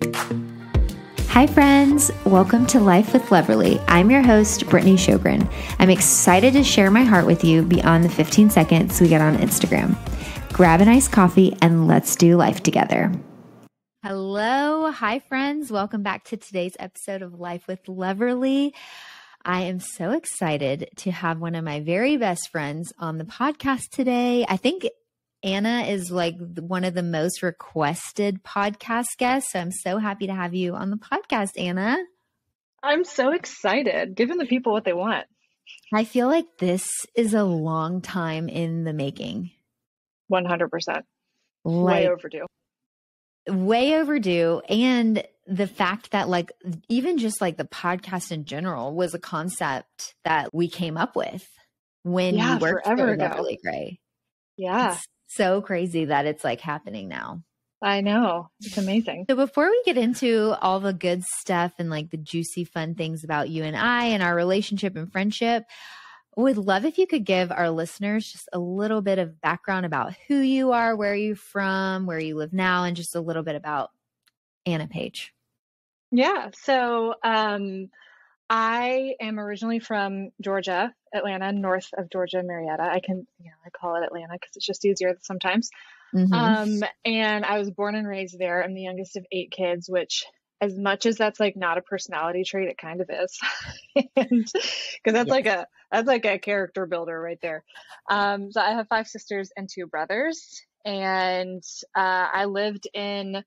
Hi friends, welcome to Life with Leverly. I'm your host, Brittany Sjogren. I'm excited to share my heart with you beyond the 15 seconds we get on Instagram. Grab an iced coffee and let's do life together. Hello, hi friends. Welcome back to today's episode of Life with Leverly. I am so excited to have one of my very best friends on the podcast today. I think Anna is like one of the most requested podcast guests. So I'm so happy to have you on the podcast, Anna. I'm so excited, giving the people what they want. I feel like this is a long time in the making. 100%. Way overdue. Way overdue. And the fact that like, even just like the podcast in general was a concept that we came up with when you worked for Beverly Gray. Yeah. It's so crazy that it's like happening now. I know. It's amazing. So before we get into all the good stuff and like the juicy fun things about you and I and our relationship and friendship, I would love if you could give our listeners just a little bit of background about who you are, where you're from, where you live now, and just a little bit about Anna Page. Yeah. So I am originally from Georgia, Atlanta, north of Georgia, Marietta. I call it Atlanta because it's just easier sometimes. Mm-hmm. And I was born and raised there. I'm the youngest of 8 kids, which as much as that's like not a personality trait, it kind of is. Because that's like a character builder right there. So I have 5 sisters and 2 brothers, and I lived in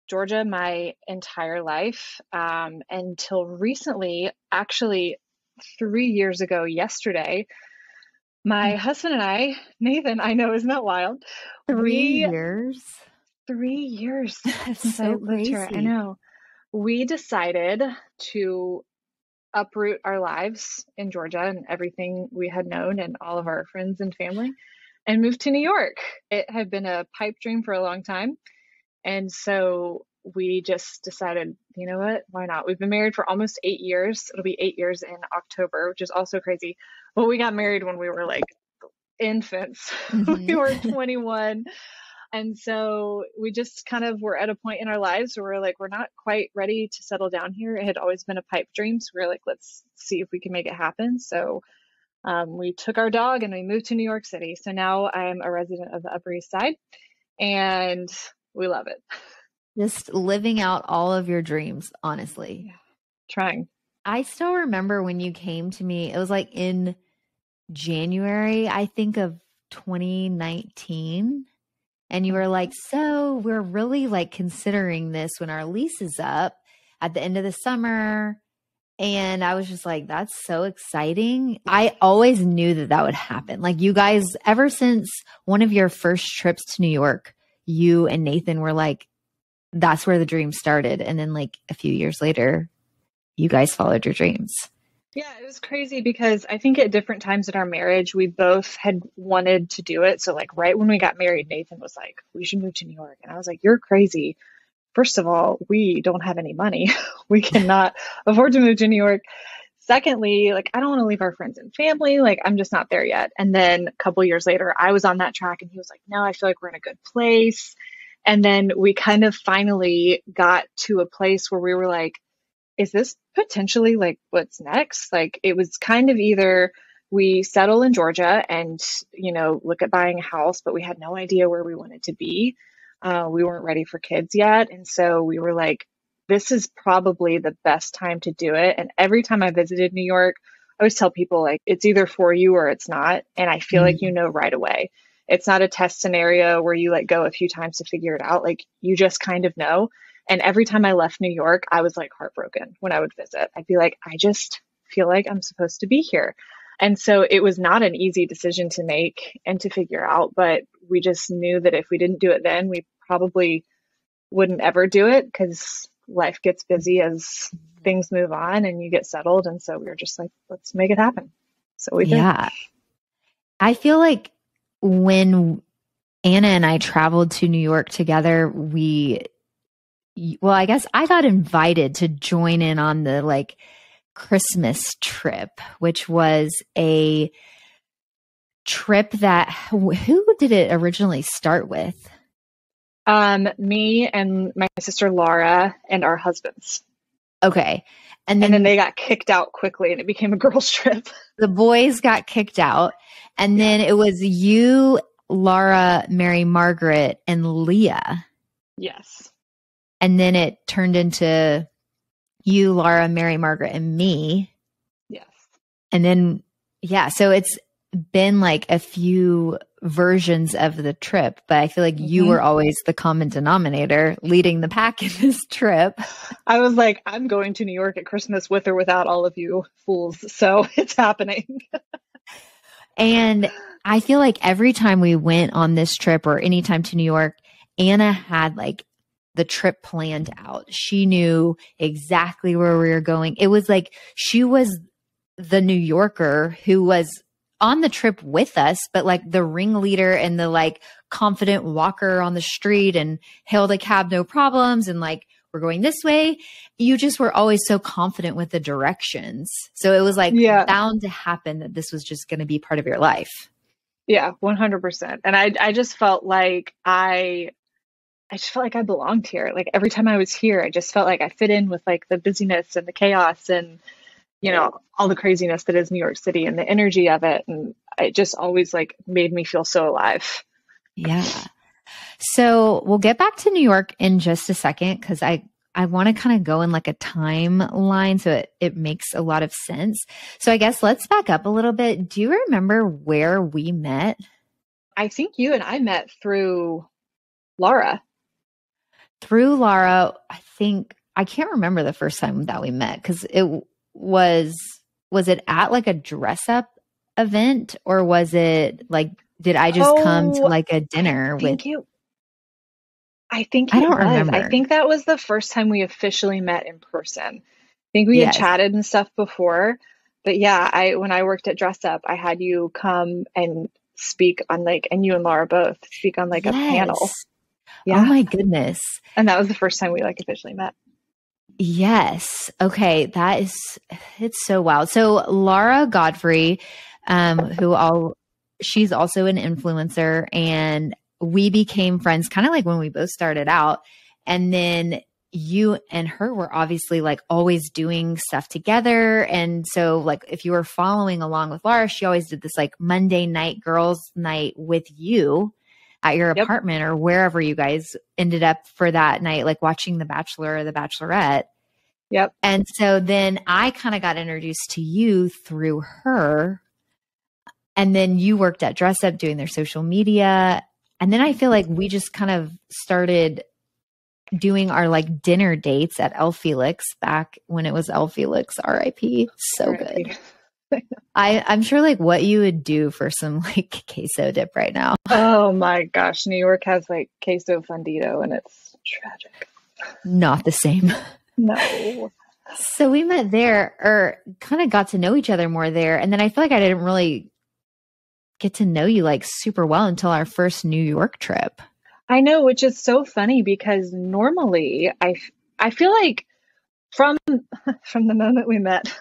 Georgia my entire life until recently, actually 3 years ago yesterday. My husband and I, Nathan, I know, isn't that wild? 3 years? 3 years. That's so crazy. I know. We decided to uproot our lives in Georgia and everything we had known and all of our friends and family and move to New York. It had been a pipe dream for a long time. And so we just decided, you know what, why not? We've been married for almost 8 years. It'll be 8 years in October, which is also crazy. Well, we got married when we were like infants. Mm-hmm. We were 21. And so we just kind of were at a point in our lives where we're like, we're not quite ready to settle down here. It had always been a pipe dream. So we were like, let's see if we can make it happen. So we took our dog and we moved to New York City. So now I'm a resident of the Upper East Side and we love it. Just living out all of your dreams, honestly. Yeah. Trying. I still remember when you came to me, it was like in January, I think of 2019. And you were like, so we're really like considering this when our lease is up at the end of the summer. And I was just like, that's so exciting. I always knew that that would happen. Like you guys, ever since one of your first trips to New York, you and Nathan were like, that's where the dream started. And then like a few years later, you guys followed your dreams. Yeah, it was crazy because I think at different times in our marriage, we both had wanted to do it. So like right when we got married, Nathan was like, we should move to New York. And I was like, you're crazy. First of all, we don't have any money. We cannot afford to move to New York. Secondly, like, I don't want to leave our friends and family. Like, I'm just not there yet. And then a couple years later, I was on that track and he was like, no, I feel like we're in a good place. And then we kind of finally got to a place where we were like, is this potentially like what's next? Like it was kind of either we settle in Georgia and, look at buying a house, but we had no idea where we wanted to be. We weren't ready for kids yet. And so we were like, this is probably the best time to do it. And every time I visited New York, I always tell people like, it's either for you or it's not. And I feel like, right away. It's not a test scenario where you like go a few times to figure it out. Like you just kind of know. And every time I left New York, I was like heartbroken when I would visit. I'd be like, I just feel like I'm supposed to be here. And so it was not an easy decision to make and to figure out, but we just knew that if we didn't do it then, we probably wouldn't ever do it because life gets busy as things move on and you get settled. And so we were just like, let's make it happen. So we did. Yeah. I feel like when Anna and I traveled to New York together, I guess I got invited to join in on the like Christmas trip, which was a trip that, who did it originally start with? Me and my sister Laura and our husbands. Okay. And And then then they got kicked out quickly and it became a girls trip. the boys got kicked out. And Yeah. then it was you, Laura, Mary Margaret, and Leah. Yes. And then it turned into you, Laura, Mary Margaret, and me. Yes. And then, yeah, so it's been like a few versions of the trip, but I feel like you were always the common denominator leading the pack in this trip. I was like, I'm going to New York at Christmas with or without all of you fools. So it's happening. And I feel like every time we went on this trip or anytime to New York, Anna had like the trip planned out. She knew exactly where we were going. It was like she was the New Yorker who was on the trip with us, but like the ringleader and the like confident walker on the street and hailed a cab, no problems. And like, we're going this way. You just were always so confident with the directions. So it was like bound to happen that this was just going to be part of your life. Yeah, 100%. And I just felt like I just felt like I belonged here. Like every time I was here, I just felt like I fit in with like the busyness and the chaos and, you know, all the craziness that is New York City and the energy of it. And it just always like made me feel so alive. Yeah. So we'll get back to New York in just a second because I want to kind of go in like a timeline so it makes a lot of sense. So I guess let's back up a little bit. Do you remember where we met? I think you and I met through Laura. Through Laura, I can't remember the first time that we met because was it at like a dress up event or was it like, did I just come to like a dinner I think I don't remember. I think that was the first time we officially met in person. I think we had chatted and stuff before, but yeah, when I worked at Dress Up, I had you come and speak on like, and you and Laura both speak on like a panel. Yeah. Oh my goodness. And that was the first time we like officially met. Yes. Okay. It's so wild. So Laura Godfrey, she's also an influencer and we became friends kind of like when we both started out. And then you and her were obviously like always doing stuff together. And so like if you were following along with Laura, she always did this like Monday night girls night with you at your apartment or wherever you guys ended up for that night, like watching The Bachelor or The Bachelorette. Yep. And so then I kind of got introduced to you through her. And then you worked at Dress Up doing their social media. And then I feel like we just kind of started doing our like dinner dates at El Felix back when it was El Felix, RIP. So good. I'm sure like what you would do for some like queso dip right now. Oh my gosh. New York has like queso fundido and it's tragic. Not the same. No. So we met there or kind of got to know each other more there. And then I feel like I didn't really get to know you like super well until our first New York trip. I know, which is so funny because normally I feel like from the moment we met,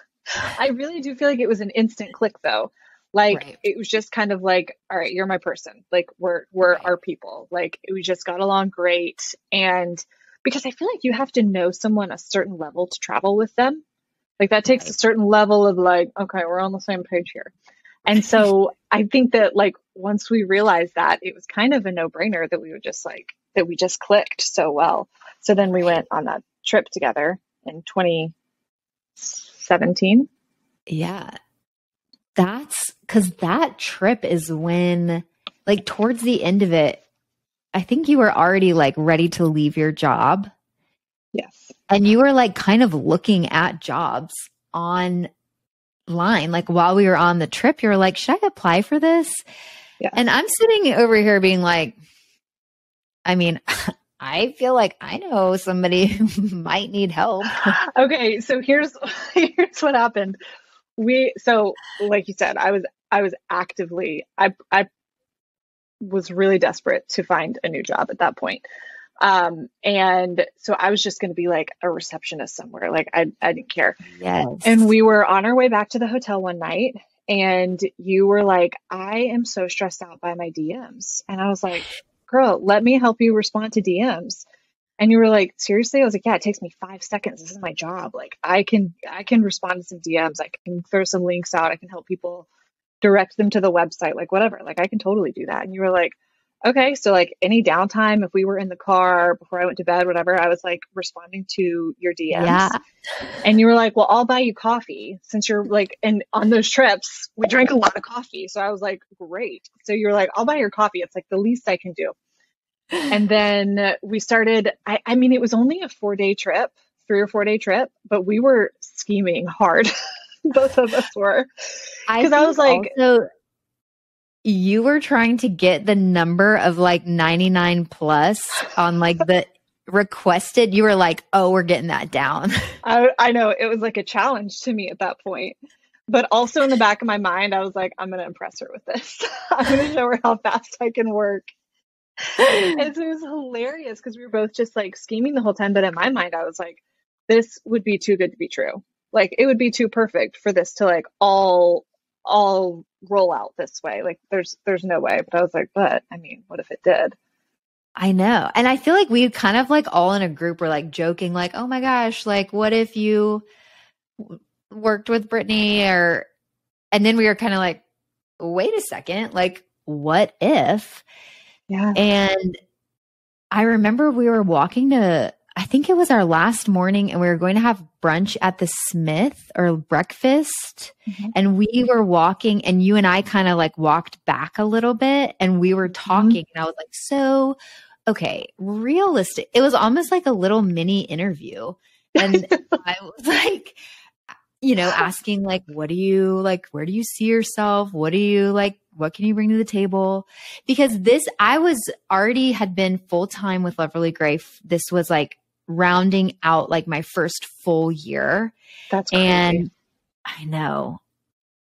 I really do feel like it was an instant click though. Like it was just kind of like, all right, you're my person. Like we're our people. Like we just got along great. And because I feel like you have to know someone a certain level to travel with them. Like that takes a certain level of like, okay, we're on the same page here. And so I think that like once we realized that, it was kind of a no-brainer that we just clicked so well. So then we went on that trip together in 2017. Yeah. That's because that trip is when like towards the end of it, I think you were already like ready to leave your job. Yes. And you were like kind of looking at jobs online. Like while we were on the trip, you were like, should I apply for this? Yeah. And I'm sitting over here being like, I mean, I feel like I know somebody who might need help. Okay. So here's what happened. So like you said, I was actively, I was really desperate to find a new job at that point. And so I was just going to be like a receptionist somewhere. Like I didn't care. Yes. And we were on our way back to the hotel one night and you were like, I am so stressed out by my DMs. And I was like, girl, let me help you respond to DMs. And you were like, seriously? I was like, yeah, it takes me 5 seconds. This is my job. Like I can respond to some DMs. I can throw some links out. I can help people direct them to the website, like whatever. Like I can totally do that. And you were like, okay. So like any downtime, if we were in the car before I went to bed, whatever, I was like responding to your DMs. Yeah. And you were like, well, I'll buy you coffee since you're like, and on those trips, we drank a lot of coffee. So I was like, great. So you're like, I'll buy your coffee. It's like the least I can do. And then we started, I mean, it was only a 4-day trip, 3 or 4 day trip, but we were scheming hard. Both of us were. Because I was like, also, you were trying to get the number of like 99 plus on like the requested. You were like, oh, we're getting that down. I know it was like a challenge to me at that point. But also in the back of my mind, I was like, I'm going to impress her with this. I'm going to show her how fast I can work. And so it was hilarious because we were both just like scheming the whole time. But in my mind, I was like, this would be too good to be true. Like it would be too perfect for this to like all roll out this way. Like there's no way. But I was like, but I mean, what if it did? I know. And I feel like we kind of like all in a group were like joking, like, oh my gosh, like what if you worked with Brittany and then we were kind of like, wait a second, like what if? Yeah. And I remember we were walking to, I think it was our last morning, and we were going to have brunch at the Smith or breakfast. Mm-hmm. And we were walking, and you and I kind of like walked back a little bit, and we were talking. Mm-hmm. And I was like, so, okay, realistic. It was almost like a little mini interview. And I was like, you know, asking like, what do you like, where do you see yourself? What do you like? What can you bring to the table? Because I had been full-time with Loverly Gray. This was like rounding out like my first full year. That's crazy. And I know,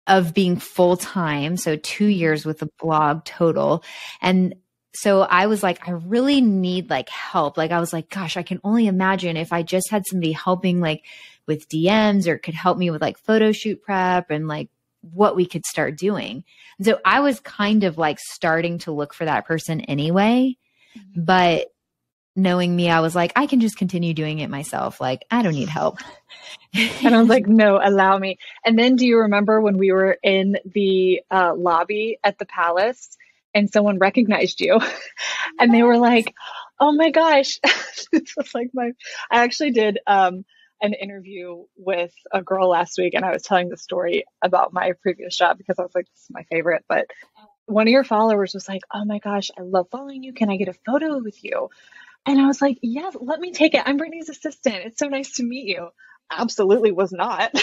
of being full-time. So 2 years with the blog total. And so I was like, I really need like help. Like I was like, gosh, I can only imagine if I just had somebody helping like with DMs or could help me with like photo shoot prep and like what we could start doing. And so I was kind of like starting to look for that person anyway, but knowing me, I was like, I can just continue doing it myself. Like, I don't need help. And I was like, no, allow me. And then do you remember when we were in the lobby at the Palace and someone recognized you and they were like, oh my gosh. This was like I actually did an interview with a girl last week, and I was telling the story about my previous job because I was like, this is my favorite. But one of your followers was like, oh my gosh, I love following you. Can I get a photo with you? And I was like, yes, let me take it. I'm Brittany's assistant. It's so nice to meet you. Absolutely was not.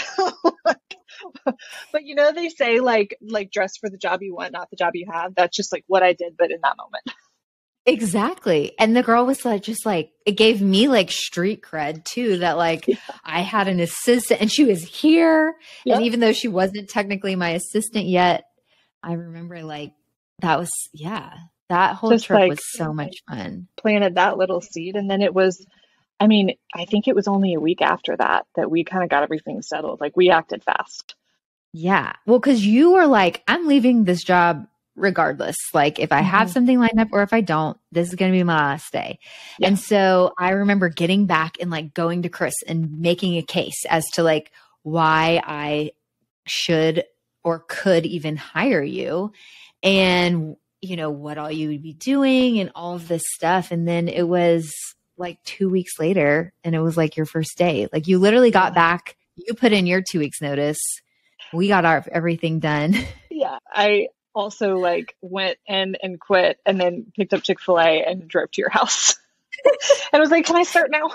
But you know, they say like dress for the job you want, not the job you have. That's just like what I did, but in that moment. Exactly. And the girl was like, just like, it gave me like street cred too, that like I had an assistant and she was here. Yep. And even though she wasn't technically my assistant yet, I remember like that was, that whole just trip like, was so much fun. Planted that little seed. And then it was, I mean, I think it was only a week after that we kind of got everything settled. Like we acted fast. Yeah. Well, because you were like, I'm leaving this job regardless. Like if I have something lined up or if I don't, this is going to be my last day. Yeah. And so I remember getting back and like going to Chris and making a case as to like why I should or could even hire you and, you know, what all you would be doing and all of this stuff. And then it was like 2 weeks later and it was like your first day. Like you literally got back, you put in your 2 weeks notice. We got everything done. Yeah. I also like went in and quit and then picked up Chick-fil-A and drove to your house. And I was like, can I start now?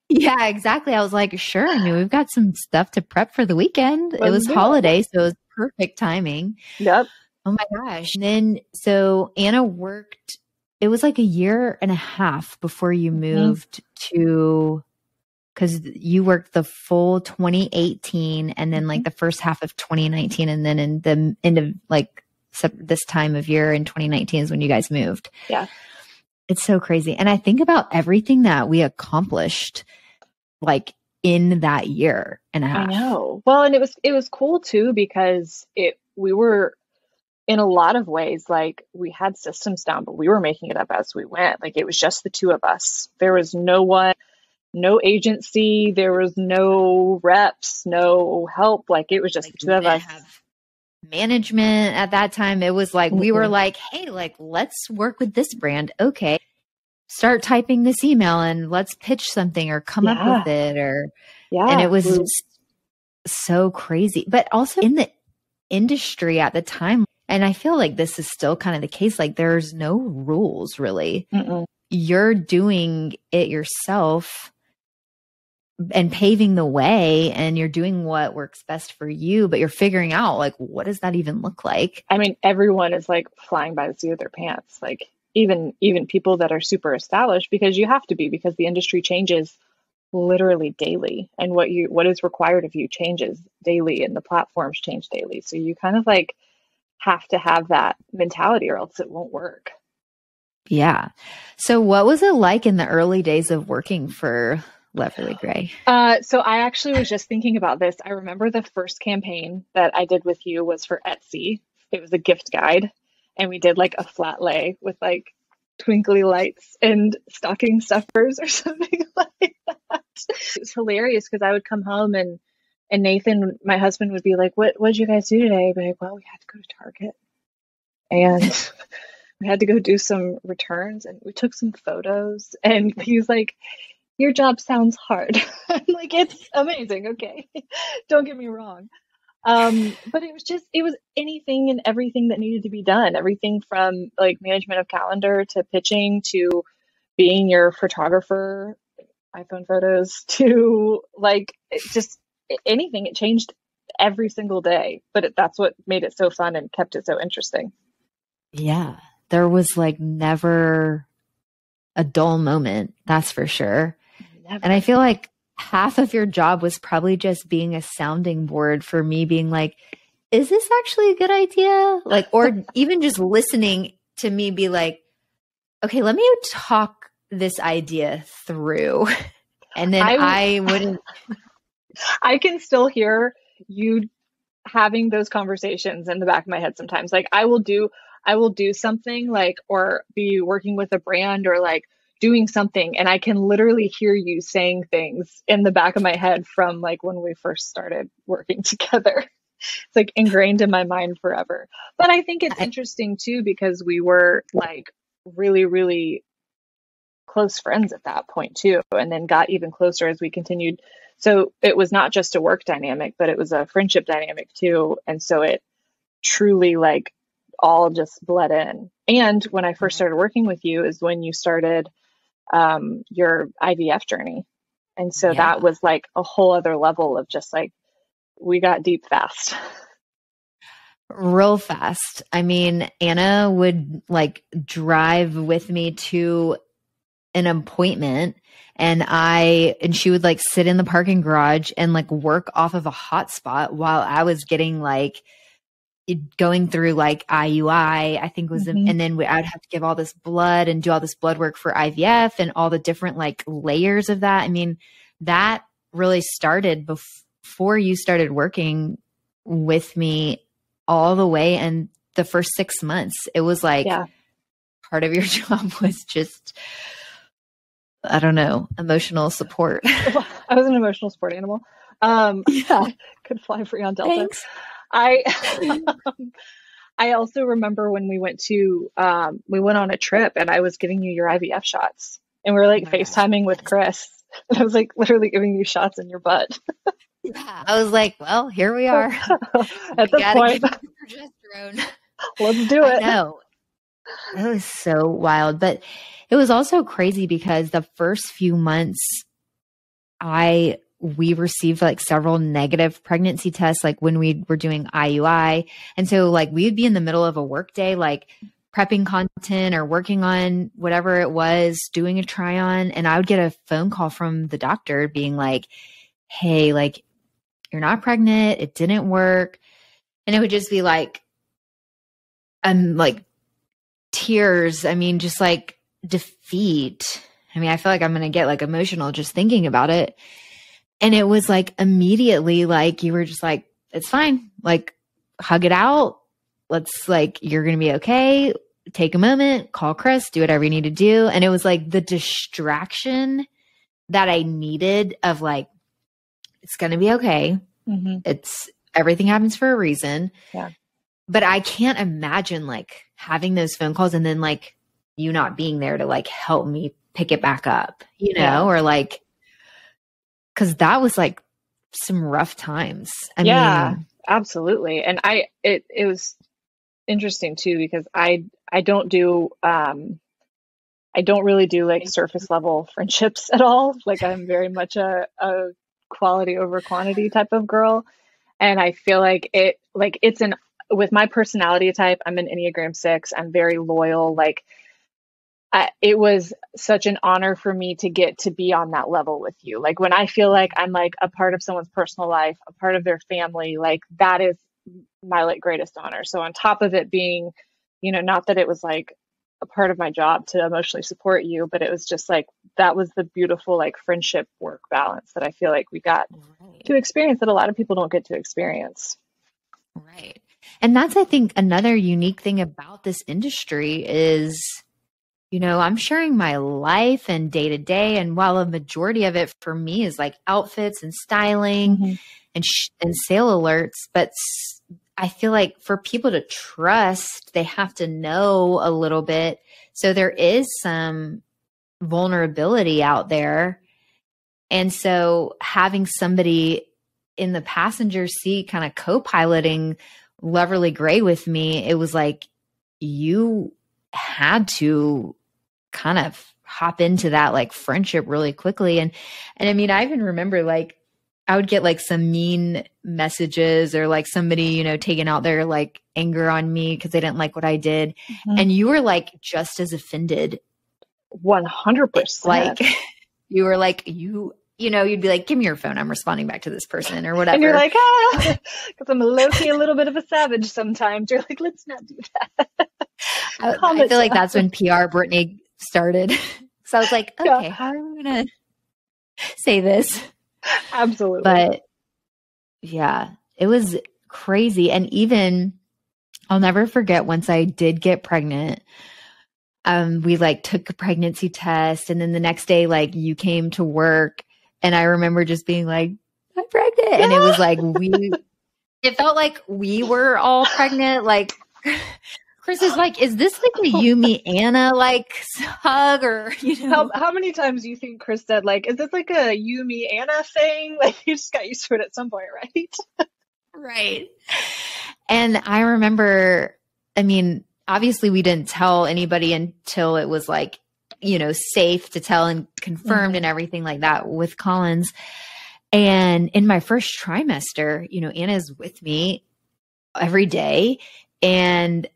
Yeah, exactly. I was like, sure. I mean, we've got some stuff to prep for the weekend. It was holiday, so it was perfect timing. Yep. Oh my gosh. And then, so Anna worked, it was like 1.5 years before you moved to, because you worked the full 2018 and then like the first half of 2019. And then in the end of like this time of year in 2019 is when you guys moved. Yeah. It's so crazy. And I think about everything that we accomplished like in that 1.5 years. I know. Well, and it was cool too, because we were in a lot of ways, like we had systems down, but we were making it up as we went. Like it was just the two of us. There was no one, no agency, there was no reps, no help. Like it was just Like the two of us. have management at that time. It was like, we were like, hey, like, let's work with this brand. Okay. Start typing this email and let's pitch something or come up with it and it was so crazy. But also in the industry at the time, and I feel like this is still kind of the case, like there's no rules really. You're doing it yourself and paving the way, and you're doing what works best for you, but you're figuring out like, what does that even look like? I mean, everyone is like flying by the seat of their pants. Like even people that are super established, because you have to be, because the industry changes literally daily, and what is required of you changes daily, and the platforms change daily. So you kind of like have to have that mentality or else it won't work. Yeah. So what was it like in the early days of working for Leverly Gray? So I actually was just thinking about this. I remember the first campaign that I did with you was for Etsy. It was a gift guide, and we did like a flat lay with like twinkly lights and stocking stuffers or something like that. It was hilarious because I would come home and Nathan, my husband, would be like, what did you guys do today? I'd be like, well, we had to go to Target and we had to go do some returns, and we took some photos, and he was like, your job sounds hard. I'm like, it's amazing. Okay. Don't get me wrong. But it was anything and everything that needed to be done. Everything from like management of calendar to pitching to being your photographer, iPhone photos, to like just anything. It changed every single day, but that's what made it so fun and kept it so interesting. Yeah. There was like never a dull moment. That's for sure. Never. And I feel like half of your job was probably just being a sounding board for me being like, is this actually a good idea? Like, or even just listening to me be like, okay, let me talk this idea through. And then I wouldn't. I can still hear you having those conversations in the back of my head sometimes. Like I will do something like, or be working with a brand or like doing something, and I can literally hear you saying things in the back of my head from like when we first started working together. It's like ingrained in my mind forever. But I think it's interesting too, because we were like really, really close friends at that point too, and then got even closer as we continued. So it was not just a work dynamic, but it was a friendship dynamic too. And so it truly like all just bled in. And when I first started working with you is when you started your IVF journey. And so that was like a whole other level of just like, we got deep fast. Real fast. I mean, Anna would like drive with me to an appointment, and she would like sit in the parking garage and like work off of a hotspot while I was getting like going through like IUI, I think was, and then I'd have to give all this blood and do all this blood work for IVF and all the different like layers of that. I mean, that really started before you started working with me all the way. And the first 6 months, it was like part of your job was just, I don't know, emotional support. I was an emotional support animal. Could fly free on Delta. Thanks. I also remember when we went on a trip and I was giving you your IVF shots, and we were like FaceTiming with Chris, and I was like literally giving you shots in your butt. I was like, well, here we are. At this point, let's do it. No, it was so wild, but it was also crazy because the first few months we received like several negative pregnancy tests, like when we were doing IUI. And so like we would be in the middle of a work day, like prepping content or working on whatever it was, doing a try on. And I would get a phone call from the doctor being like, hey, like you're not pregnant. It didn't work. And it would just be like, like tears. I mean, just like defeat. I mean, I feel like I'm going to get like emotional just thinking about it. And it was like immediately like you were just like, it's fine. Like hug it out. let's like, you're going to be okay. Take a moment, call Chris, do whatever you need to do. And it was like the distraction that I needed of like, it's going to be okay. It's everything happens for a reason. Yeah. But I can't imagine like having those phone calls and then like you not being there to like help me pick it back up, you know, or like, cause that was like some rough times. I mean, absolutely. And it was interesting too, because I don't really do like surface level friendships at all. Like I'm very much a quality over quantity type of girl. And I feel like with my personality type, I'm an Enneagram 6. I'm very loyal. Like it was such an honor for me to get to be on that level with you. Like when I feel like I'm like a part of someone's personal life, a part of their family, like that is my like greatest honor. So on top of it being, you know, not that it was like a part of my job to emotionally support you, but it was just like, that was the beautiful like friendship work balance that I feel like we got to experience that a lot of people don't get to experience. Right. And that's, I think, another unique thing about this industry is, you know, I'm sharing my life and day to day. And while a majority of it for me is like outfits and styling and sale alerts, but I feel like for people to trust, they have to know a little bit. So there is some vulnerability out there. And so having somebody in the passenger seat kind of co-piloting Loverly Gray with me, it was like you had to kind of hop into that like friendship really quickly. And I mean, I even remember like I would get like some mean messages or like somebody, you know, taking out their like anger on me because they didn't like what I did. And you were like just as offended. 100%. Like you were like, you know, you'd be like, give me your phone. I'm responding back to this person or whatever. And you're like, because I'm low-key a little bit of a savage sometimes. You're like, let's not do that. I feel like that's when PR Brittany started. So I was like, okay, how are we going to say this? Absolutely. But yeah, it was crazy. And even I'll never forget once I did get pregnant, we like took a pregnancy test. And then the next day, like you came to work and I remember just being like, I'm pregnant. And it was like, it felt like we were all pregnant. Like Chris is like, is this like a Yumi Anna like hug or, you know? How many times do you think Chris said like, is this like a Yumi Anna thing? Like you just got used to it at some point, right? Right. And I remember, I mean, obviously we didn't tell anybody until it was like, you know, safe to tell and confirmed and everything like that with Collins. And in my first trimester, you know, Anna's with me every day. And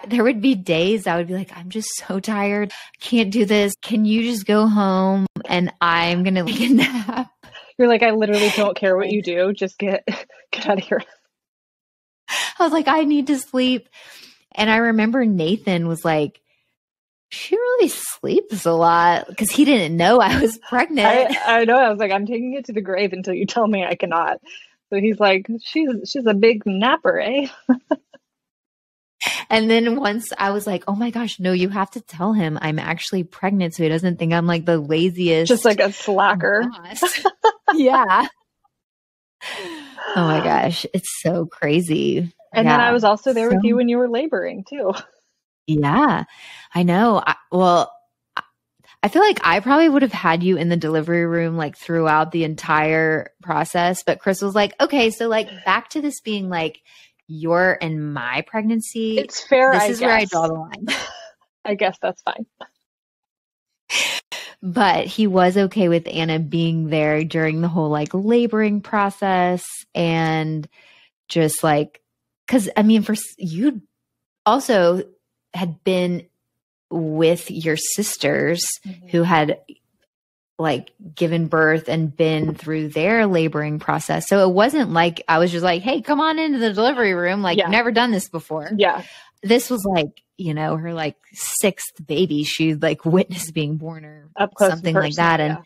there would be days I would be like, I'm just so tired. Can't do this. Can you just go home and I'm going to take a nap? You're like, I literally don't care what you do. Just get out of here. I was like, I need to sleep. And I remember Nathan was like, she really sleeps a lot because he didn't know I was pregnant. I know. I was like, I'm taking it to the grave until you tell me I cannot. So he's like, she's a big napper, eh? And then once I was like, oh my gosh, no, you have to tell him I'm actually pregnant so he doesn't think I'm like the laziest. Just like a slacker. Yeah. Oh my gosh. It's so crazy. And then I was also there with you when you were laboring too. Yeah, I know. I feel like I probably would have had you in the delivery room like throughout the entire process. But Chris was like, okay, so like back to this being like your and my pregnancy. It's fair. This is where I draw the line. I guess that's fine. But he was okay with Anna being there during the whole like laboring process and just like, because I mean, for you also had been with your sisters who had like given birth and been through their laboring process. So it wasn't like I was just like, hey, come on into the delivery room. Like, you've never done this before. Yeah. This was like, you know, her like sixth baby. She like witnessed being born or up close something like that. And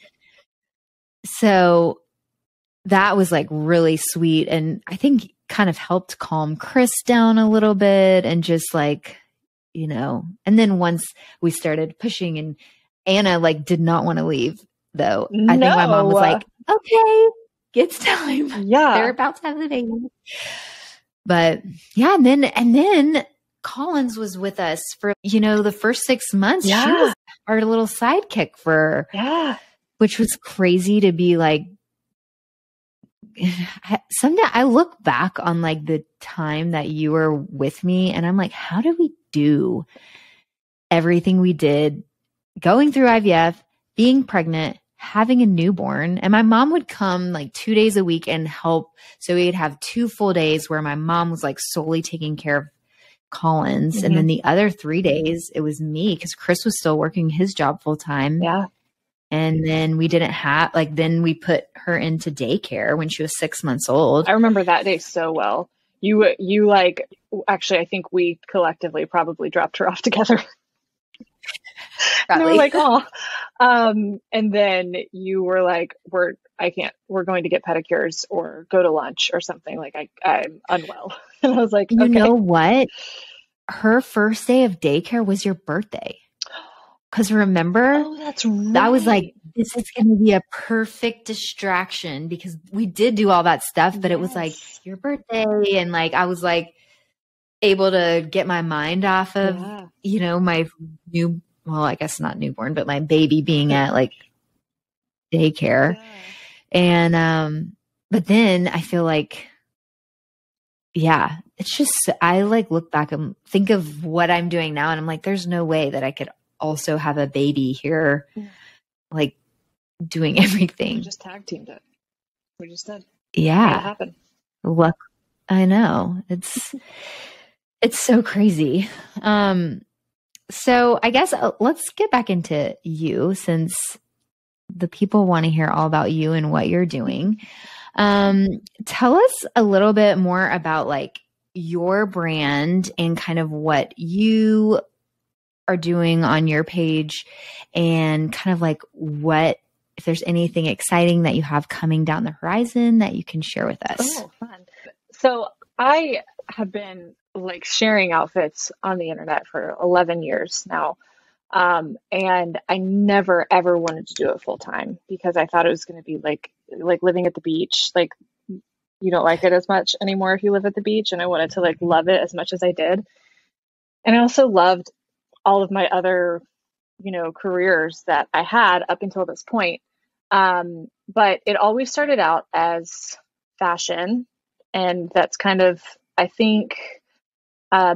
so that was like really sweet. And I think kind of helped calm Chris down a little bit and just like, and then once we started pushing and Anna like did not want to leave though. No. I think my mom was like, okay, it's time. Yeah. They're about to have the baby. But yeah. And then Collins was with us for, the first 6 months. Yeah. She was our little sidekick which was crazy to be like, someday I look back on like the time that you were with me and I'm like, how did we do everything we did going through IVF, being pregnant, having a newborn? And my mom would come like 2 days a week and help. So we'd have 2 full days where my mom was like solely taking care of Collins. And then the other 3 days it was me because Chris was still working his job full time. Yeah. And then we didn't have then we put her into daycare when she was 6 months old. I remember that day so well. You like, actually, I think we collectively probably dropped her off together. And we were like, oh, and then you were like, we're going to get pedicures or go to lunch or something. Like I'm unwell. And I was like, you know what? Her first day of daycare was your birthday. Because remember, that's right. I was like, this is going to be a perfect distraction because we did do all that stuff, but it was like your birthday. And like, I was like able to get my mind off of, my I guess not newborn, but my baby being at like daycare. Yeah. And, but then I feel like, it's just, I like look back and think of what I'm doing now. And I'm like, there's no way that I could also have a baby here, like doing everything. We just tag teamed it. We just did. Yeah. It happened. Look, I know it's so crazy. So I guess let's get back into you since the people want to hear all about you and what you're doing. Tell us a little bit more about like your brand and kind of what you are doing on your page and kind of like if there's anything exciting that you have coming down the horizon that you can share with us. Oh, fun. So I have been like sharing outfits on the internet for 11 years now. And I never, ever wanted to do it full time because I thought it was going to be like living at the beach. Like you don't like it as much anymore if you live at the beach. And I wanted to like love it as much as I did. And I also loved all of my other, careers that I had up until this point. But it always started out as fashion. And that's kind of, I think,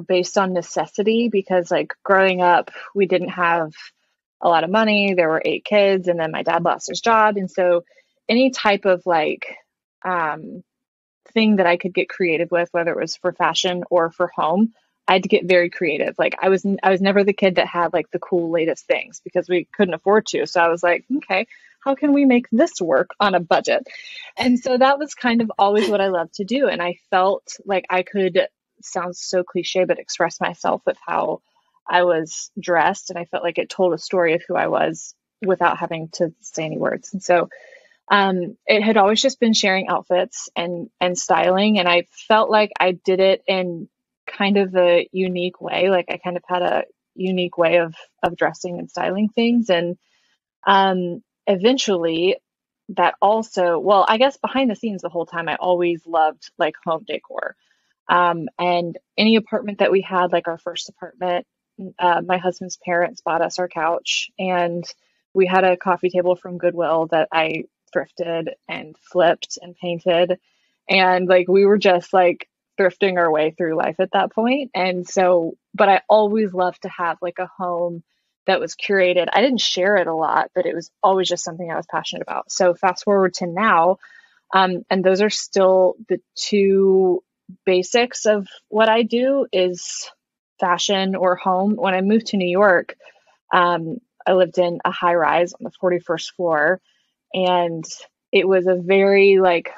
based on necessity, because like growing up, we didn't have a lot of money. There were 8 kids and then my dad lost his job. And so any type of like, thing that I could get creative with, whether it was for fashion or for home, I had to get very creative. Like I was never the kid that had like the cool latest things because we couldn't afford to. So I was like, okay, how can we make this work on a budget? And so that was kind of always what I loved to do. And I felt like I could, sounds so cliche, but express myself with how I was dressed. And I felt like it told a story of who I was without having to say any words. And so it had always just been sharing outfits and styling. And I felt like I did it in kind of a unique way. Like I kind of had a unique way of dressing and styling things. And eventually that also, well, I guess behind the scenes the whole time, I always loved like home decor. And any apartment that we had, like our first apartment, my husband's parents bought us our couch, and we had a coffee table from Goodwill that I thrifted and flipped and painted. And like, we were just like thrifting our way through life at that point. And so, but I always loved to have like a home that was curated. I didn't share it a lot, but it was always just something I was passionate about. So fast forward to now, and those are still the 2 basics of what I do is fashion or home. When I moved to New York, I lived in a high rise on the 41st floor, and it was a very like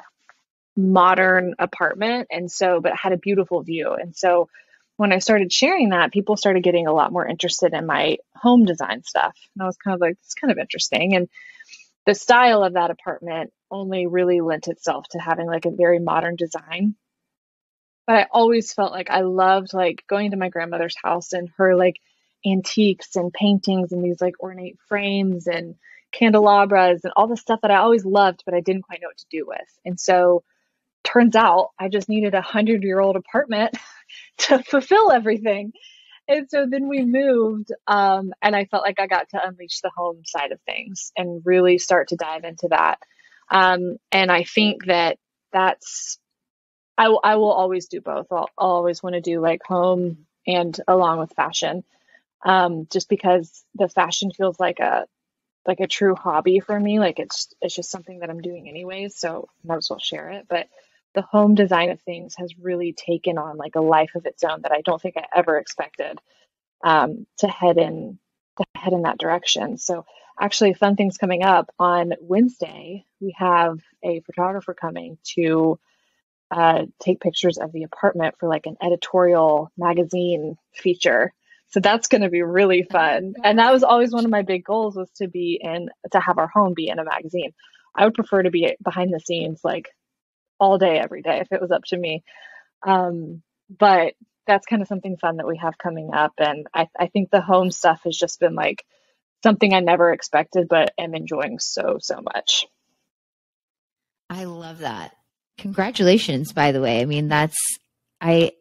modern apartment. And so, but it had a beautiful view. And so when I started sharing that, people started getting a lot more interested in my home design stuff. And I was kind of like, it's kind of interesting. And the style of that apartment only really lent itself to having like a very modern design. But I always felt like I loved like going to my grandmother's house and her like antiques and paintings and these like ornate frames and candelabras and all the stuff that I always loved, but I didn't quite know what to do with. And so turns out I just needed 100-year-old apartment to fulfill everything. And so then we moved, and I felt like I got to unleash the home side of things and really start to dive into that. And I think that that's, I will always do both. I'll always want to do like home and along with fashion, just because the fashion feels like a true hobby for me. Like it's just something that I'm doing anyways, so I might as well share it. But the home design of things has really taken on like a life of its own that I don't think I ever expected to head in that direction. So actually, fun things coming up on Wednesday. We have a photographer coming to take pictures of the apartment for like an editorial magazine feature. So that's going to be really fun. And that was always one of my big goals, was to have our home be in a magazine. I would prefer to be behind the scenes like all day, every day, if it was up to me. But that's kind of something fun that we have coming up. And I think the home stuff has just been like something I never expected, but am enjoying so much. I love that. Congratulations, by the way. I mean, I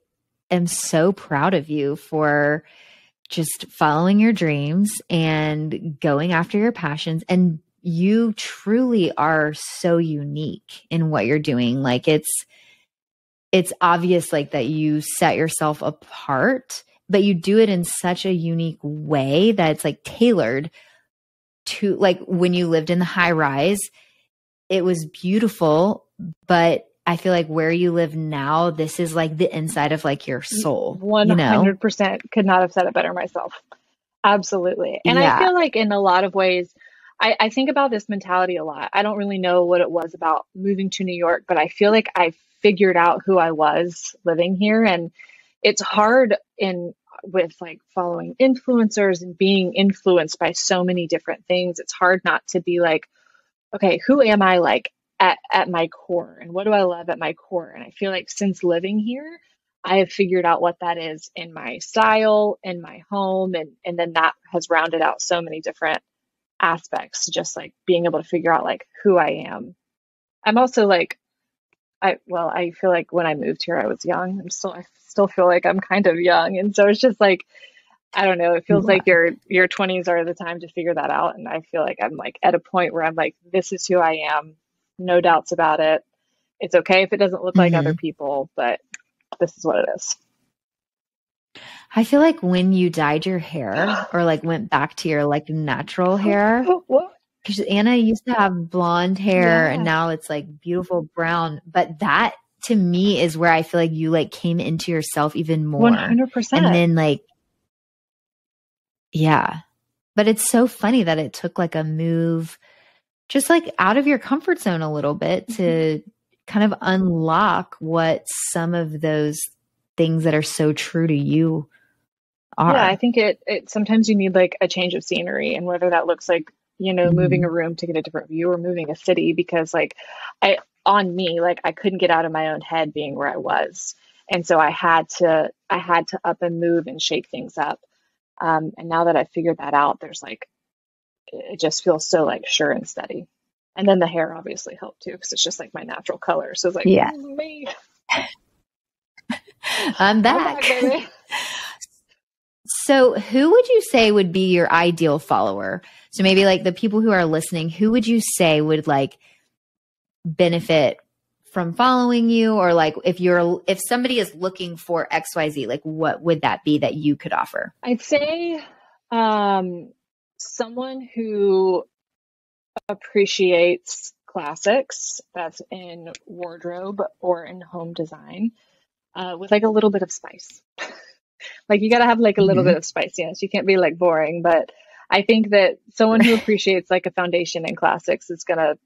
am so proud of you for just following your dreams and going after your passions. And you truly are so unique in what you're doing. Like it's obvious like that you set yourself apart, but you do it in such a unique way that it's like tailored to, like, when you lived in the high rise, it was beautiful, but I feel like where you live now, this is like the inside of like your soul. 100% could not have said it better myself. Absolutely. And I feel like in a lot of ways, I think about this mentality a lot. I don't really know what it was about moving to New York, but I feel like I figured out who I was living here. And it's hard with like following influencers and being influenced by so many different things. It's hard not to be like, okay, who am I like at my core, and what do I love at my core? And I feel like since living here, I have figured out what that is in my style, in my home, and then that has rounded out so many different aspects, just like being able to figure out like who I am. I'm also like, I feel like when I moved here, I was young. I still feel like I'm kind of young. And so it's just like, I don't know, it feels like your 20s are the time to figure that out. And I feel like I'm like at a point where I'm like, this is who I am. No doubts about it. It's okay if it doesn't look like other people, but this is what it is. I feel like when you dyed your hair or like went back to your like natural hair, because Anna used to have blonde hair and now it's like beautiful brown, but that to me is where I feel like you like came into yourself even more. 100%. And then like, yeah, but it's so funny that it took like a move just like out of your comfort zone a little bit to kind of unlock what some of those things that are so true to you are. Yeah, I think it sometimes you need like a change of scenery, and whether that looks like, moving a room to get a different view or moving a city, because like I couldn't get out of my own head being where I was. And so I had to up and move and shake things up. And now that I figured that out, there's like, it just feels so like sure and steady. And then the hair obviously helped too, because it's just like my natural color. So it's like, me. I'm back. Baby. So who would you say would be your ideal follower? So maybe like the people who are listening, who would you say would like benefit from following you? Or like if somebody is looking for XYZ, like what would that be that you could offer? I'd say someone who appreciates classics, that's in wardrobe or in home design, with like a little bit of spice. Like you got to have like a little bit of spiciness. You can't be like boring, but I think that someone who appreciates like a foundation in classics is gonna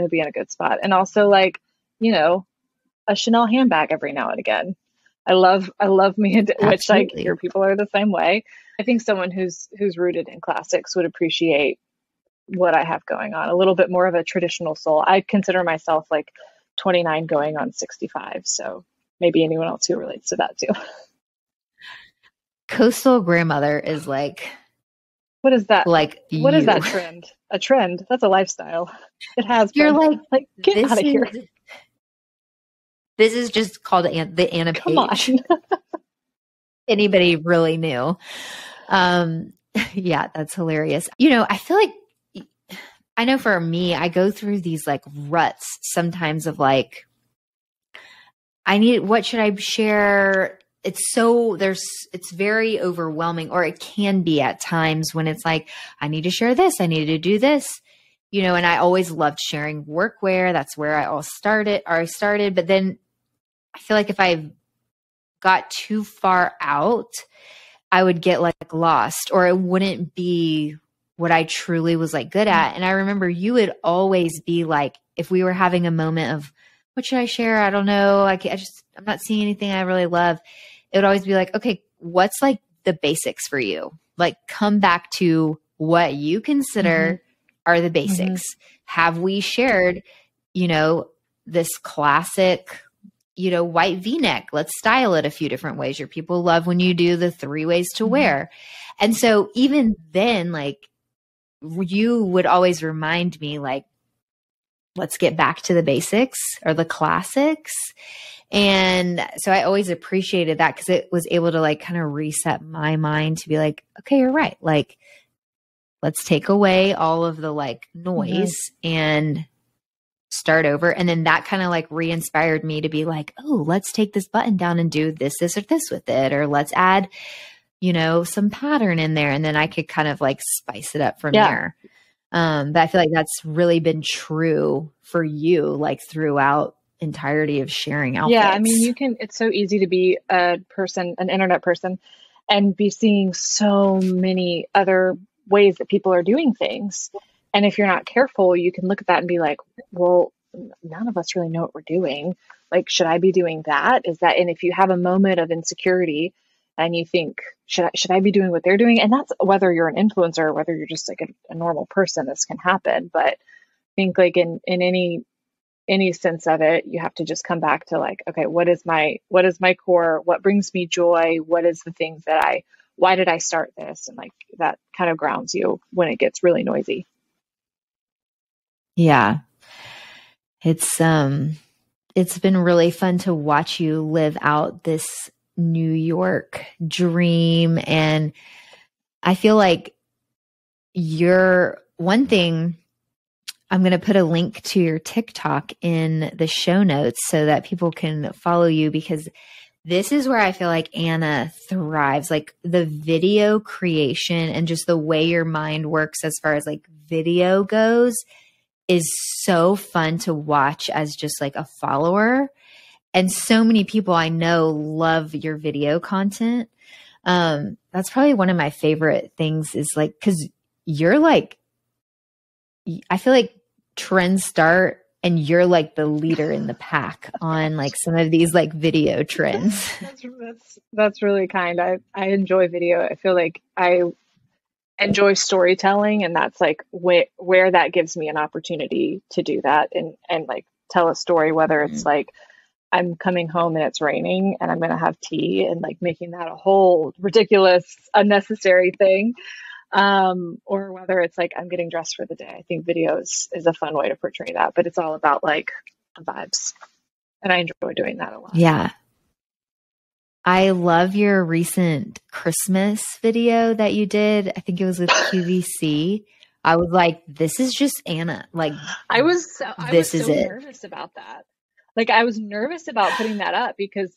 be in a good spot. And also like, a Chanel handbag every now and again. I love me, which like your people are the same way. I think someone who's rooted in classics would appreciate what I have going on, a little bit more of a traditional soul. I consider myself like 29 going on 65. So maybe anyone else who relates to that too. Coastal grandmother is like, what is that? Like what you. is that trend? A trend? That's a lifestyle. It has You're been. Like get out of here. This is just called the Anna page. Come on. Anybody really knew. Yeah, that's hilarious. You know, I feel like, I know for me, I go through these like ruts sometimes of like, what should I share? It's very overwhelming, or it can be at times when it's like, I need to share this. I need to do this, you know, and I always loved sharing workwear. That's where I started. But then I feel like if I got too far out, I would get like lost, or it wouldn't be what I truly was like good at. And I remember you would always be like, if we were having a moment of, what should I share? I don't know. I'm not seeing anything I really love. It would always be like, okay, what's like the basics for you? Like, come back to what you consider are the basics. Have we shared, you know, this classic, you know, white V-neck? Let's style it a few different ways. Your people love when you do the 3 ways to wear. And so even then, like, you would always remind me, like, let's get back to the basics or the classics. And so I always appreciated that, because it was able to like kind of reset my mind to be like, okay, you're right. Like, let's take away all of the like noise and start over. And then that kind of like re-inspired me to be like, oh, let's take this button down and do this, or this with it. Or let's add, you know, some pattern in there. And then I could kind of like spice it up from there. But I feel like that's really been true for you, like throughout entirety of sharing outfits. Yeah. I mean, it's so easy to be an internet person, and be seeing so many other ways that people are doing things. And if you're not careful, you can look at that and be like, well, none of us really know what we're doing. Like, should I be doing that? And if you have a moment of insecurity and you think, should I be doing what they're doing? And that's whether you're an influencer or whether you're just like a normal person, this can happen. But I think like in any sense of it, you have to just come back to like, okay, what is my core? What brings me joy? What is the things why did I start this? And like that kind of grounds you when it gets really noisy. Yeah. It's been really fun to watch you live out this New York dream. And I feel like one thing, I'm going to put a link to your TikTok in the show notes so that people can follow you, because this is where I feel like Anna thrives. Like the video creation and just the way your mind works as far as like video goes is so fun to watch as just like a follower. And so many people I know love your video content. That's probably one of my favorite things, is like, because you're like, I feel like trends start and you're like the leader in the pack on like some of these like video trends. That's really kind. I enjoy video. I feel like I enjoy storytelling, and that's like where that gives me an opportunity to do that and like tell a story, whether it's like I'm coming home and it's raining and I'm going to have tea, and like making that a whole ridiculous, unnecessary thing. Or whether it's like I'm getting dressed for the day. I think video is a fun way to portray that, but it's all about like the vibes. And I enjoy doing that a lot. Yeah. I love your recent Christmas video that you did. I think it was with QVC. I was like, this is just Anna. Like, I was so nervous about that. Like, I was nervous about putting that up, because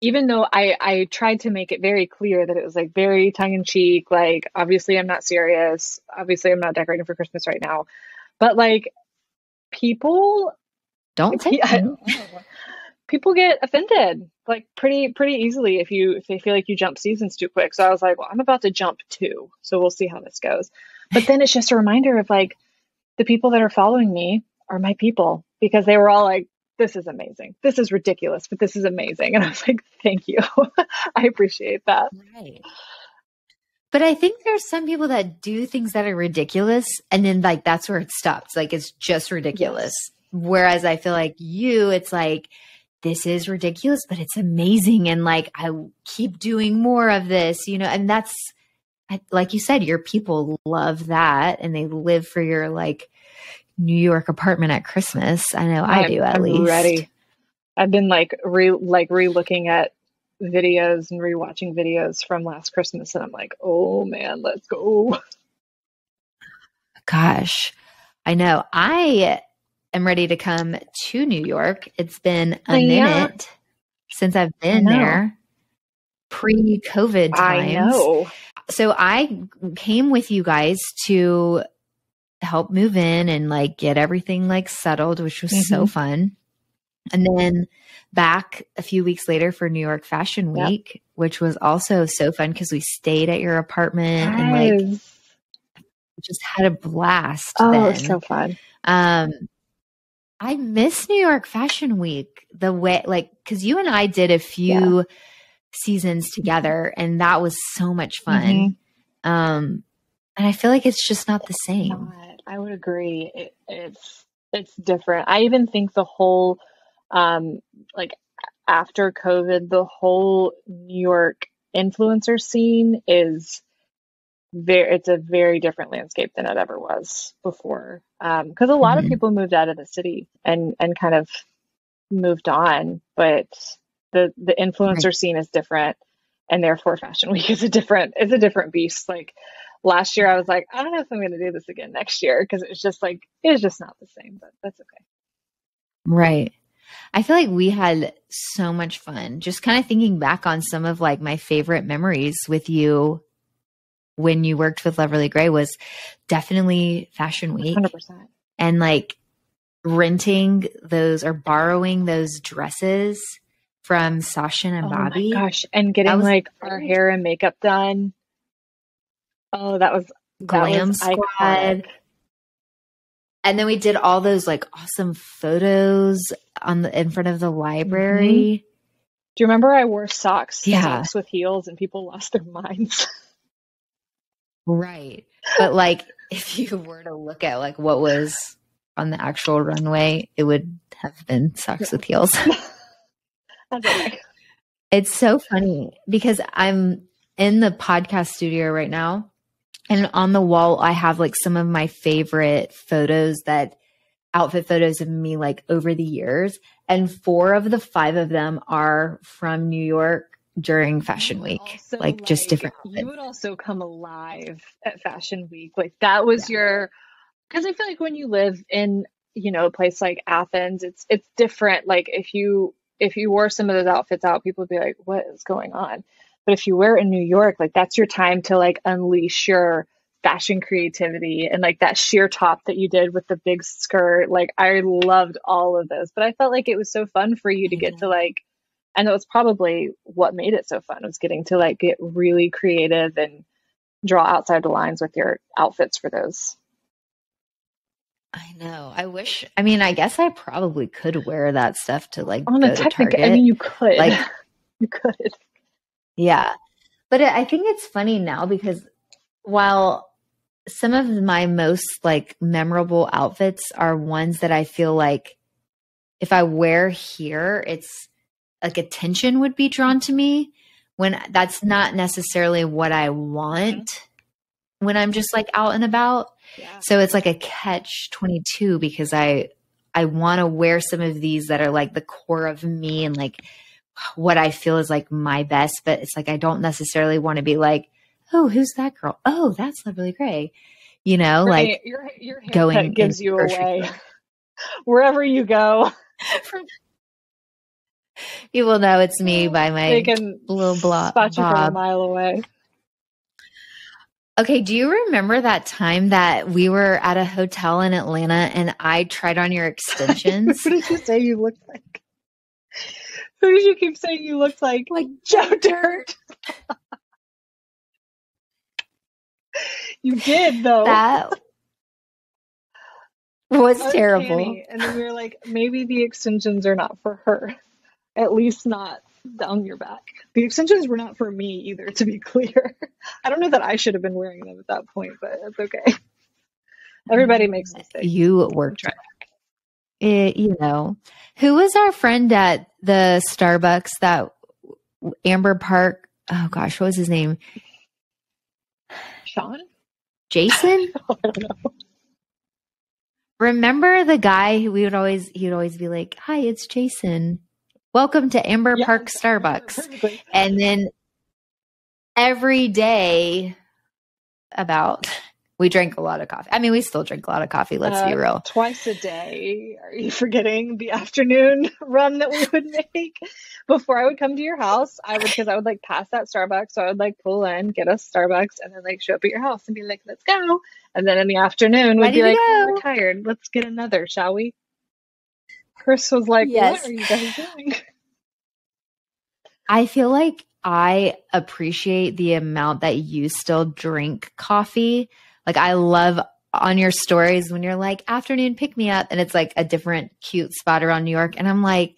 even though I tried to make it very clear that it was like very tongue in cheek, like, obviously I'm not serious. Obviously I'm not decorating for Christmas right now. But like, people people get offended like pretty easily if they feel like you jump seasons too quick. So I was like, well, I'm about to jump 2. So we'll see how this goes. But then it's just a reminder of like, the people that are following me are my people, because they were all like, this is amazing. This is ridiculous, but this is amazing. And I was like, thank you. I appreciate that. Right. But I think there's some people that do things that are ridiculous, and then like that's where it stops. Like it's just ridiculous. Yes. Whereas I feel like you, it's like, this is ridiculous, but it's amazing. And like, I keep doing more of this, you know, and that's, like you said, your people love that and they live for your like New York apartment at Christmas. I know I do at least. Ready. I've been like re-looking at videos and rewatching videos from last Christmas, and I'm like, oh man, let's go. Gosh, I know. I am ready to come to New York. It's been a minute since I've been there, pre-COVID times. I know. So I came with you guys to help move in and like get everything like settled, which was so fun. And then back a few weeks later for New York Fashion Week, which was also so fun because we stayed at your apartment and like just had a blast. Oh, then. It was so fun. I miss New York Fashion Week the way, like, because you and I did a few seasons together, and that was so much fun. And I feel like it's just not the same. I would agree. It's different. I even think the whole, like after COVID, the whole New York influencer scene is it's a very different landscape than it ever was before. Because a lot of people moved out of the city and kind of moved on, but the influencer scene is different, and therefore Fashion Week is a different beast. Like last year I was like, I don't know if I'm going to do this again next year, because it's just not the same, but that's okay. Right. I feel like we had so much fun. Just kind of thinking back on some of like my favorite memories with you when you worked with Loverly Gray was definitely Fashion Week. 100%. And like renting those or borrowing those dresses from Sasha and Bobby. Oh my gosh. And getting like our hair and makeup done. Oh, that was Glam Squad. Iconic. And then we did all those like awesome photos in front of the library. Do you remember I wore socks with heels and people lost their minds? Right. But like if you were to look at like what was on the actual runway, it would have been socks with heels. That's okay. It's so funny because I'm in the podcast studio right now, and on the wall I have like some of my favorite outfit photos of me like over the years, and 4 of the 5 of them are from New York during Fashion Week. Also, like just different outfits. You would also come alive at Fashion Week. Like that was because I feel like when you live in, you know, a place like Athens, it's different. Like if you wore some of those outfits out, people would be like, what is going on? But if you wear it in New York, like that's your time to like unleash your fashion creativity, and like that sheer top that you did with the big skirt. Like I loved all of those, but I felt like it was so fun for you to get to like, and that was probably what made it so fun, was getting to like get really creative and draw outside the lines with your outfits for those. I know. I guess I probably could wear that stuff to like on go a to technical. Target. I mean, you could. Like you could. Yeah. But I think it's funny now because while some of my most like memorable outfits are ones that I feel like if I wear here, it's like attention would be drawn to me, when that's not necessarily what I want when I'm just like out and about. Yeah. So it's like a catch-22 because I want to wear some of these that are like the core of me and like what I feel is like my best, but it's like I don't necessarily want to be like, oh, who's that girl? Oh, that's Loverly Gray. You know, like your haircut gives you away wherever you go. People know it's me by my little spot you from a mile away. Okay, do you remember that time that we were at a hotel in Atlanta and I tried on your extensions? Who did you say you looked like? Who did you keep saying you looked like? Like Joe Dirt. You did, though. That was terrible. And then we were like, maybe the extensions are not for her. At least not down your back. The extensions were not for me either, to be clear. I don't know that I should have been wearing them at that point, but it's okay. Everybody makes mistakes. You worked. Who was our friend at the Starbucks that Amber Park? Oh gosh, what was his name? Sean? Jason? I don't know. Remember the guy who he'd always be like, "Hi, it's Jason. Welcome to Amber Park Starbucks." And then every day we drank a lot of coffee. I mean, we still drink a lot of coffee. Let's be real. Twice a day. Are you forgetting the afternoon run that we would make before I would come to your house? Because I would like pass that Starbucks. So I would like pull in, get us Starbucks, and then like show up at your house and be like, let's go. And then in the afternoon, we'd be like, we're tired. Let's get another, shall we? Chris was like, yes. What are you guys doing? I feel like I appreciate the amount that you still drink coffee. Like I love on your stories when you're like afternoon pick me up and it's like a different cute spot around New York. And I'm like,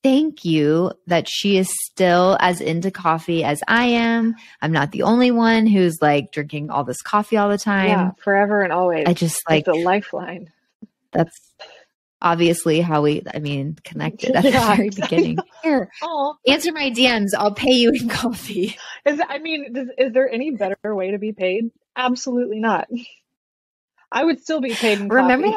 thank you that she is still as into coffee as I am. I'm not the only one who's like drinking all this coffee all the time. Yeah, forever and always. I just like the lifeline. That's obviously how we connected at the very beginning. Here, answer my DMs. I'll pay you in coffee. Is there any better way to be paid? Absolutely not. I would still be paid in coffee.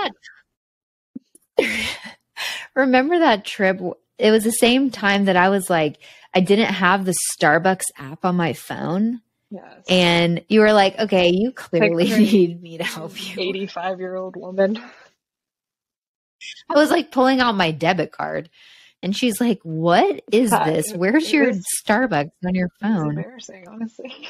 Remember that trip? It was the same time that I was like, I didn't have the Starbucks app on my phone. Yes. And you were like, okay, you clearly need me to help you. 85-year-old woman. I was like pulling out my debit card. And she's like, what is this? Where's your Starbucks on your phone? It's embarrassing, honestly.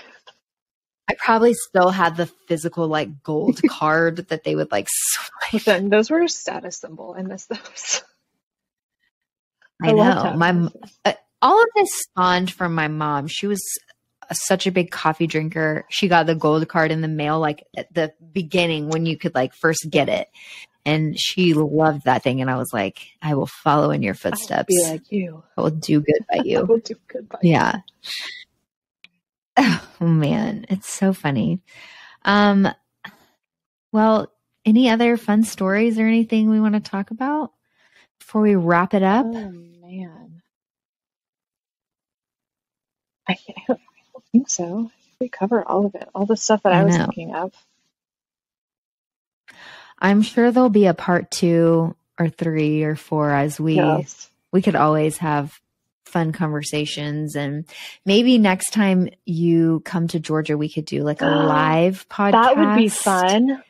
I probably still had the physical like gold card that they would like swipe. Listen, those were a status symbol. I miss those. I know. All of this spawned from my mom. She was such a big coffee drinker. She got the gold card in the mail like at the beginning when you could like first get it. And she loved that thing. And I was like, I will follow in your footsteps. I will be like you. I will do good by you. I will do good by you. Yeah. Oh man, it's so funny. Well, any other fun stories or anything we want to talk about before we wrap it up? Oh man. I don't think so. We covered all of it. All the stuff that I was thinking of. I'm sure there'll be a part 2 or 3 or 4 as we could always have fun conversations. And maybe next time you come to Georgia, we could do like a live podcast. That would be fun.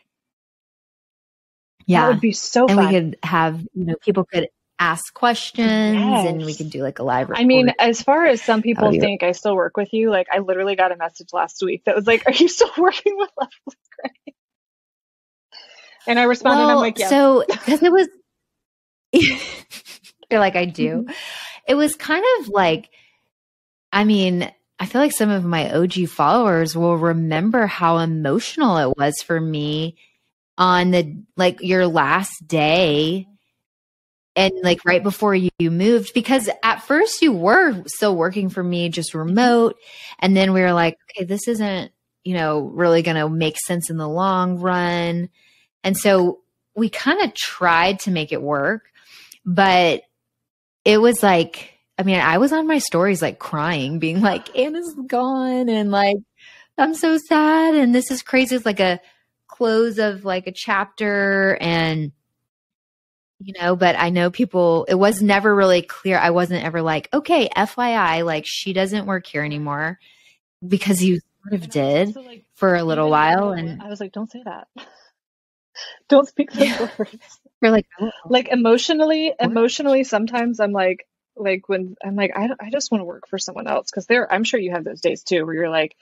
Yeah. That would be so fun. And we could have, people could ask questions and we could do like a live report. I mean, as far as some people think I still work with you, like I literally got a message last week that was like, are you still working with Leslie Gray? And I responded, I'm like, yeah. So, because it was, you're like, I do. It was kind of like, I feel like some of my OG followers will remember how emotional it was for me on your last day and like right before you moved, because at first you were still working for me just remote. And then we were like, okay, this isn't, really going to make sense in the long run. And so we kind of tried to make it work, but it was like, I was on my stories like crying, being like, Anna's gone and like, I'm so sad. And this is crazy. It's like a close of like a chapter and, but I know people, it was never really clear. I wasn't ever like, okay, FYI, like she doesn't work here anymore, because you sort of did so, like, for a little while. And I was like, don't say that. Don't speak those words. You're like, like emotionally, sometimes I'm like when I'm like, I just want to work for someone else. Cause I'm sure you have those days too, where you're like,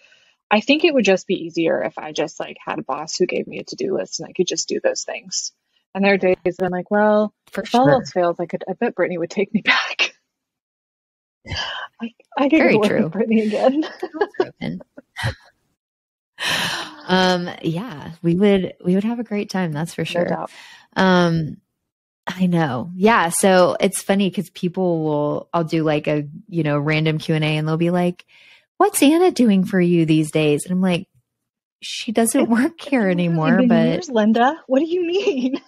I think it would just be easier if I just like had a boss who gave me a to-do list and I could just do those things. And there are days that I'm like, well, if all else fails, I bet Brittany would take me back. I could go work with Brittany again. Yeah, we would have a great time. That's for sure. No doubt. I know. Yeah. So it's funny because I'll do like a, random Q&A and they'll be like, what's Anna doing for you these days? And I'm like, she doesn't work here anymore, but years, Linda, what do you mean?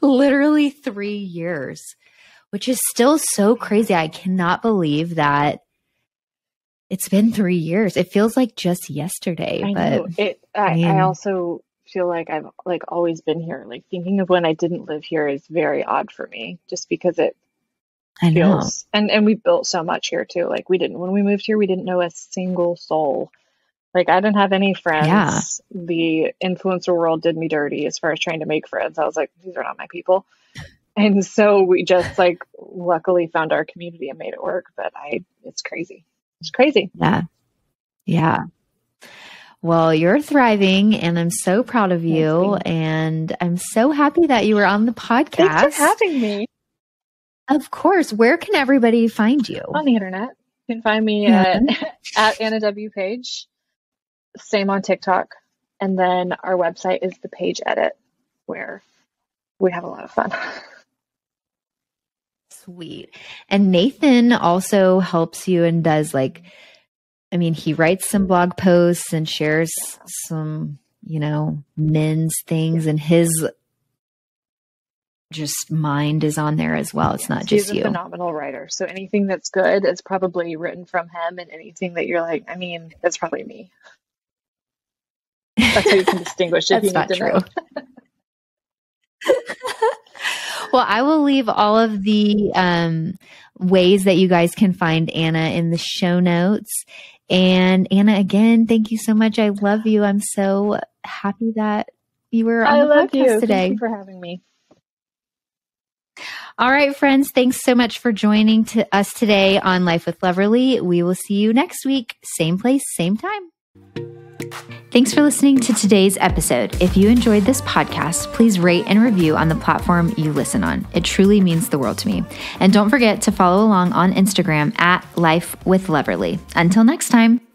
literally 3 years, which is still so crazy. I cannot believe that it's been 3 years. It feels like just yesterday. I know. I also feel like I've like always been here. Like thinking of when I didn't live here is very odd for me, just because it feels, and we built so much here too. Like when we moved here, we didn't know a single soul. Like I didn't have any friends. Yeah. The influencer world did me dirty as far as trying to make friends. I was like, these are not my people. And so we just like luckily found our community and made it work. But it's crazy. It's crazy. Yeah. Yeah. Well, you're thriving and I'm so proud of you. And I'm so happy that you were on the podcast. Thanks for having me. Of course. Where can everybody find you? On the internet. You can find me at Anna W Page. Same on TikTok. And then our website is the Page Edit, where we have a lot of fun. Sweet. And Nathan also helps you and does he writes some blog posts and shares some, men's things, and his just mind is on there as well. It's not just you. He's a phenomenal writer. So anything that's good is probably written from him, and anything that you're like, that's probably me. That's how you can distinguish if you need to know. Well, I will leave all of the ways that you guys can find Anna in the show notes. And Anna, again, thank you so much. I love you. I'm so happy that you were on the podcast today. Thank you for having me. All right, friends. Thanks so much for joining us today on Life with Loverly. We will see you next week. Same place, same time. Thanks for listening to today's episode. If you enjoyed this podcast, please rate and review on the platform you listen on. It truly means the world to me. And don't forget to follow along on Instagram at Life with Loverly. Until next time.